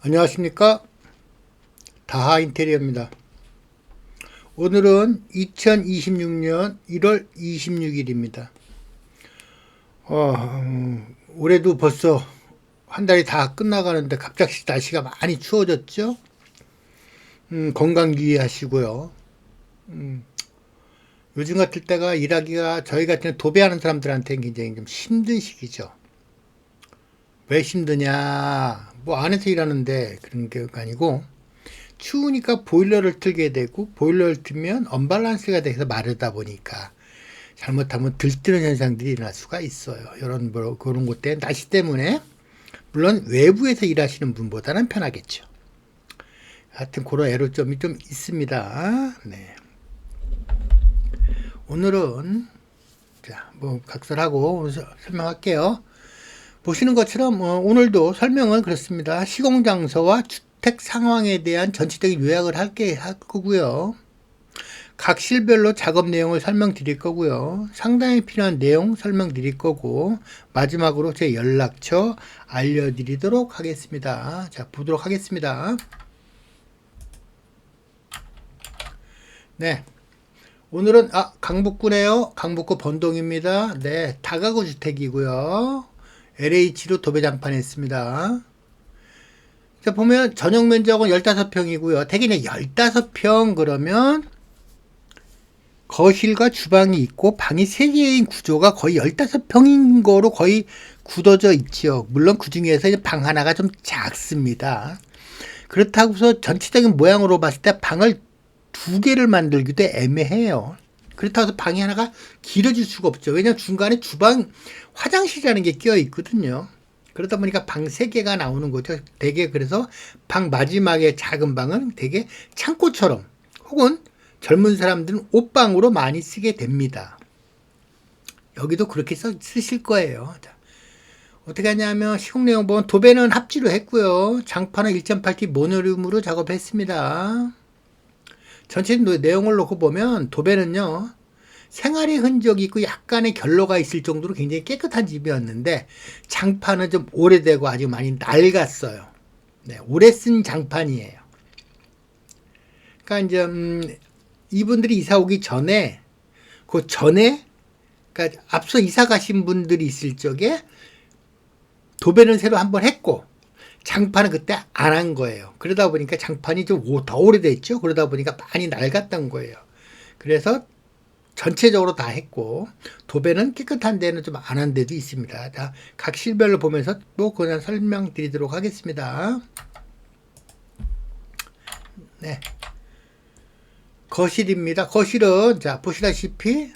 안녕하십니까, 다하 인테리어입니다. 오늘은 2026년 1월 26일입니다. 올해도 벌써 한 달이 다 끝나가는데 갑자기 날씨가 많이 추워졌죠. 건강 유의하시고요. 요즘 같을 때가 일하기가 저희 같은 도배하는 사람들한테는 굉장히 좀 힘든 시기죠. 왜 힘드냐? 뭐 안에서 일하는데 그런 게 아니고, 추우니까 보일러를 틀게 되고, 보일러를 틀면 언밸런스가 돼서 마르다 보니까 잘못하면 들뜨는 현상들이 일어날 수가 있어요. 이런 그런 것 때문에, 날씨 때문에. 물론 외부에서 일하시는 분보다는 편하겠죠. 하여튼 그런 애로점이 좀 있습니다. 네. 오늘은 뭐 각설하고 설명할게요. 보시는 것처럼 오늘도 설명은 그렇습니다. 시공장소와 주택 상황에 대한 전체적인 요약을 할 거고요. 각 실별로 작업 내용을 설명드릴 거고요. 상담에 필요한 내용 설명드릴 거고, 마지막으로 제 연락처 알려드리도록 하겠습니다. 자, 보도록 하겠습니다. 네. 오늘은 강북구네요. 강북구 번동입니다. 네, 다가구 주택이고요. LH로 도배장판 했습니다. 자, 보면 전용 면적은 15평이고요. 대개는 15평 그러면 거실과 주방이 있고 방이 3개인 구조가 거의 15평인 거로 거의 굳어져 있죠. 물론 그 중에서 방 하나가 좀 작습니다. 그렇다고 해서 전체적인 모양으로 봤을 때 방을 2개를 만들기도 애매해요. 그렇다고 해서 방이 하나가 길어질 수가 없죠. 왜냐하면 중간에 주방, 화장실이라는 게 끼어 있거든요. 그러다 보니까 방 3개가 나오는 거죠. 되게 그래서 방 마지막에 작은 방은 되게 창고처럼, 혹은 젊은 사람들은 옷방으로 많이 쓰게 됩니다. 여기도 그렇게 쓰실 거예요. 자, 어떻게 하냐면 시공 내용 보면 도배는 합지로 했고요. 장판은 1.8T 모노륨으로 작업했습니다. 전체 내용을 놓고 보면 도배는요, 생활의 흔적이 있고 약간의 결로가 있을 정도로 굉장히 깨끗한 집이었는데, 장판은 좀 오래되고 아주 많이 낡았어요. 네, 오래 쓴 장판이에요. 그러니까 이제 이분들이 이사 오기 전에, 그러니까 앞서 이사 가신 분들이 있을 적에 도배는 새로 한번 했고, 장판은 그때 안 한 거예요. 그러다 보니까 장판이 좀 더 오래됐죠. 그러다 보니까 많이 낡았던 거예요. 그래서 전체적으로 다 했고, 도배는 깨끗한 데는 좀 안 한 데도 있습니다. 자, 각 실별로 보면서 또 그냥 설명드리도록 하겠습니다. 네. 거실입니다. 거실은, 자, 보시다시피,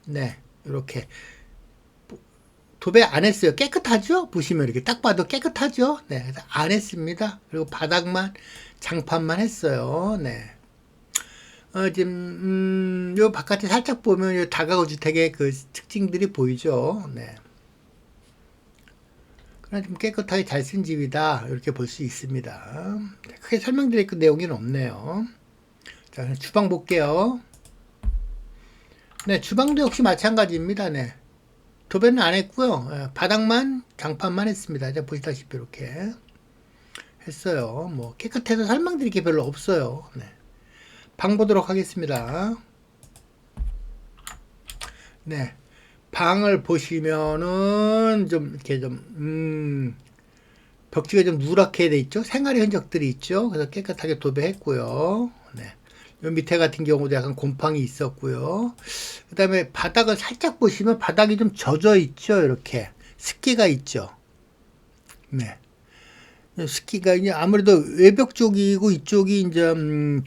네, 이렇게. 도배 안 했어요. 깨끗하죠? 보시면 이렇게 딱 봐도 깨끗하죠? 네, 안 했습니다. 그리고 바닥만, 장판만 했어요. 네. 지금, 요 바깥에 살짝 보면 요 다가구 주택의 그 특징들이 보이죠? 네. 그러나 좀 깨끗하게 잘 쓴 집이다. 이렇게 볼 수 있습니다. 크게 설명드릴 그 내용이 없네요. 자, 주방 볼게요. 네, 주방도 역시 마찬가지입니다. 네. 도배는 안 했고요. 바닥만, 장판만 했습니다. 이제 보시다시피 이렇게 했어요. 뭐 깨끗해서 설명드릴 게 별로 없어요. 네. 방 보도록 하겠습니다. 네. 방을 보시면은 좀 이렇게 좀 벽지가 좀 누렇게 돼 있죠. 생활의 흔적들이 있죠. 그래서 깨끗하게 도배했고요. 네. 요 밑에 같은 경우도 약간 곰팡이 있었고요. 그 다음에 바닥을 살짝 보시면 바닥이 좀 젖어 있죠. 이렇게 습기가 있죠. 네. 습기가 이제 아무래도 외벽 쪽이고 이쪽이 이제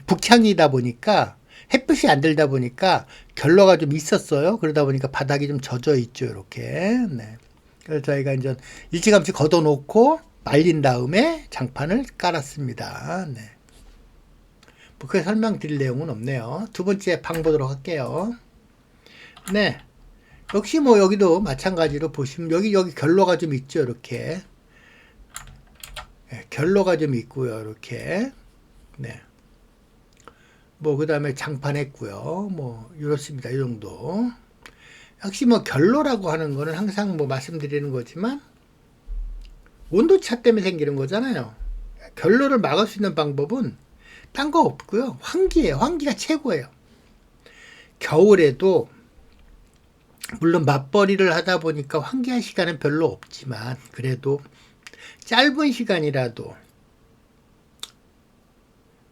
북향이다 보니까 햇빛이 안 들다 보니까 결로가 좀 있었어요. 그러다 보니까 바닥이 좀 젖어 있죠. 이렇게. 네. 그래서 저희가 이제 일찌감치 걷어놓고 말린 다음에 장판을 깔았습니다. 네. 뭐 크게 설명드릴 내용은 없네요. 두 번째 방 보도록 할게요. 네. 역시 뭐 여기도 마찬가지로 보시면 여기 결로가 좀 있죠. 이렇게. 네, 결로가 좀 있고요. 이렇게. 네. 뭐 그다음에 장판 했고요. 뭐 이렇습니다. 이 정도. 역시 뭐 결로라고 하는 거는 항상 뭐 말씀드리는 거지만 온도차 때문에 생기는 거잖아요. 결로를 막을 수 있는 방법은 딴 거 없고요. 환기예요. 환기가 최고예요. 겨울에도 물론 맞벌이를 하다 보니까 환기할 시간은 별로 없지만 그래도 짧은 시간이라도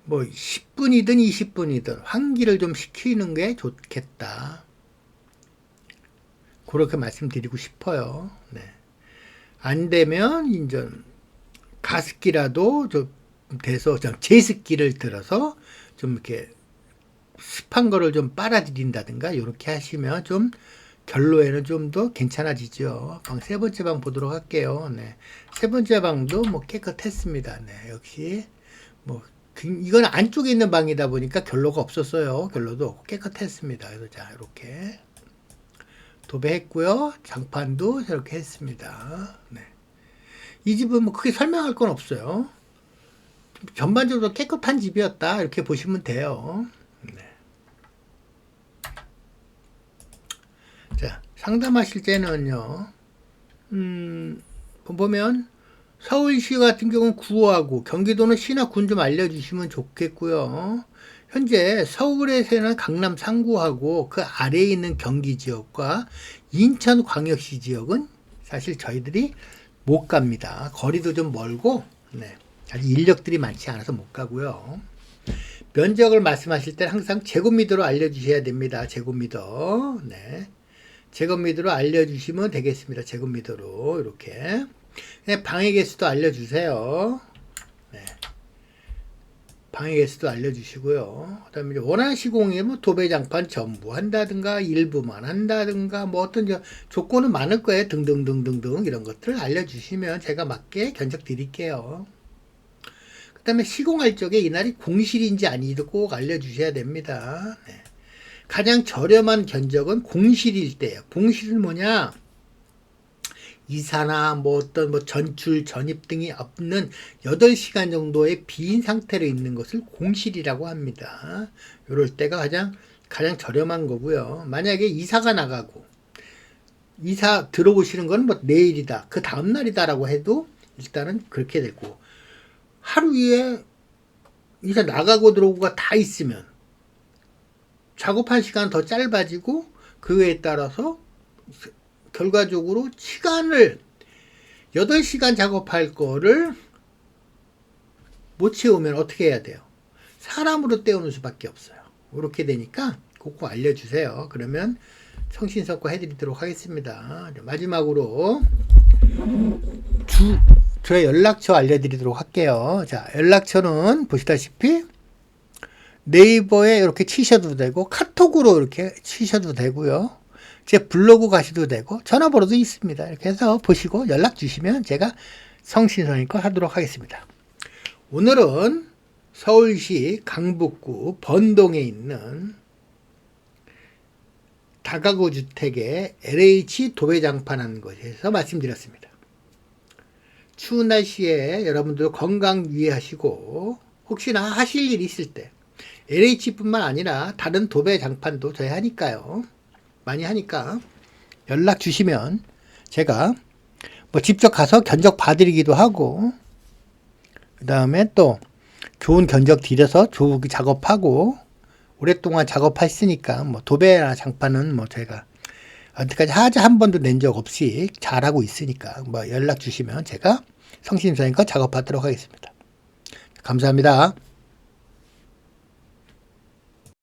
뭐 10분이든 20분이든 환기를 좀 시키는 게 좋겠다. 그렇게 말씀드리고 싶어요. 네. 안 되면 이제 가습기라도 좀 돼서 좀 제습기를 들어서 좀 이렇게 습한 거를 좀 빨아들인다든가 이렇게 하시면 좀 결로에는 좀 더 괜찮아지죠. 세 번째 방 보도록 할게요. 네. 세 번째 방도 뭐 깨끗했습니다. 네. 역시 뭐 이건 안쪽에 있는 방이다 보니까 결로가 없었어요. 결로도 없고 깨끗했습니다. 그래서 자 이렇게 도배했고요. 장판도 이렇게 했습니다. 네. 이 집은 뭐 크게 설명할 건 없어요. 전반적으로 깨끗한 집이었다 이렇게 보시면 돼요. 네. 자, 상담하실 때는요. 보면 서울시 같은 경우는 구하고 경기도는 시나 군 좀 알려주시면 좋겠고요. 현재 서울에서는 강남 상구하고 그 아래에 있는 경기 지역과 인천광역시 지역은 사실 저희들이 못 갑니다. 거리도 좀 멀고 네. 아직 인력들이 많지 않아서 못 가고요. 면적을 말씀하실 때 항상 제곱미터로 알려주셔야 됩니다. 제곱미터. 네. 제곱미터로 알려주시면 되겠습니다. 제곱미터로 이렇게 방의 개수도 알려주세요. 네. 방의 개수도 알려주시고요. 그 다음에 원하는 시공에 뭐 도배장판 전부 한다든가 일부만 한다든가 뭐 어떤 조건은 많을 거예요. 등등등등등 이런 것들을 알려주시면 제가 맞게 견적 드릴게요. 그 다음에 시공할 적에 이날이 공실인지 아닌지도 꼭 알려주셔야 됩니다. 네. 가장 저렴한 견적은 공실일 때예요. 공실은 뭐냐? 이사나 뭐 어떤 뭐 전출, 전입 등이 없는 8시간 정도의 빈 상태로 있는 것을 공실이라고 합니다. 이럴 때가 가장 저렴한 거고요. 만약에 이사가 나가고 이사 들어오시는 건 뭐 내일이다, 그 다음날이다라고 해도 일단은 그렇게 되고 하루에 이사 나가고 들어오고가 다 있으면 작업한 시간 더 짧아지고 그에 따라서 결과적으로 시간을 8시간 작업할 거를 못 채우면 어떻게 해야 돼요? 사람으로 때우는 수밖에 없어요. 이렇게 되니까 꼭 알려주세요. 그러면 성신성과 해드리도록 하겠습니다. 마지막으로 저의 연락처 알려드리도록 할게요. 자, 연락처는 보시다시피 네이버에 이렇게 치셔도 되고 카톡으로 이렇게 치셔도 되고요. 제 블로그 가셔도 되고 전화번호도 있습니다. 이렇게 해서 보시고 연락 주시면 제가 성신성의껏 하도록 하겠습니다. 오늘은 서울시 강북구 번동에 있는 다가구 주택의 LH 도배장판하는 것에서 말씀드렸습니다. 추운 날씨에 여러분들 건강 유의하시고 혹시나 하실 일이 있을 때 LH뿐만 아니라 다른 도배 장판도 저희 하니까요. 많이 하니까 연락 주시면 제가 뭐 직접 가서 견적 봐드리기도 하고 그 다음에 또 좋은 견적 드려서 좋게 작업하고 오랫동안 작업했으니까 뭐 도배나 장판은 뭐 제가 여태까지 하자 한 번도 낸 적 없이 잘하고 있으니까 뭐 연락 주시면 제가 성심성의껏 작업하도록 하겠습니다. 감사합니다.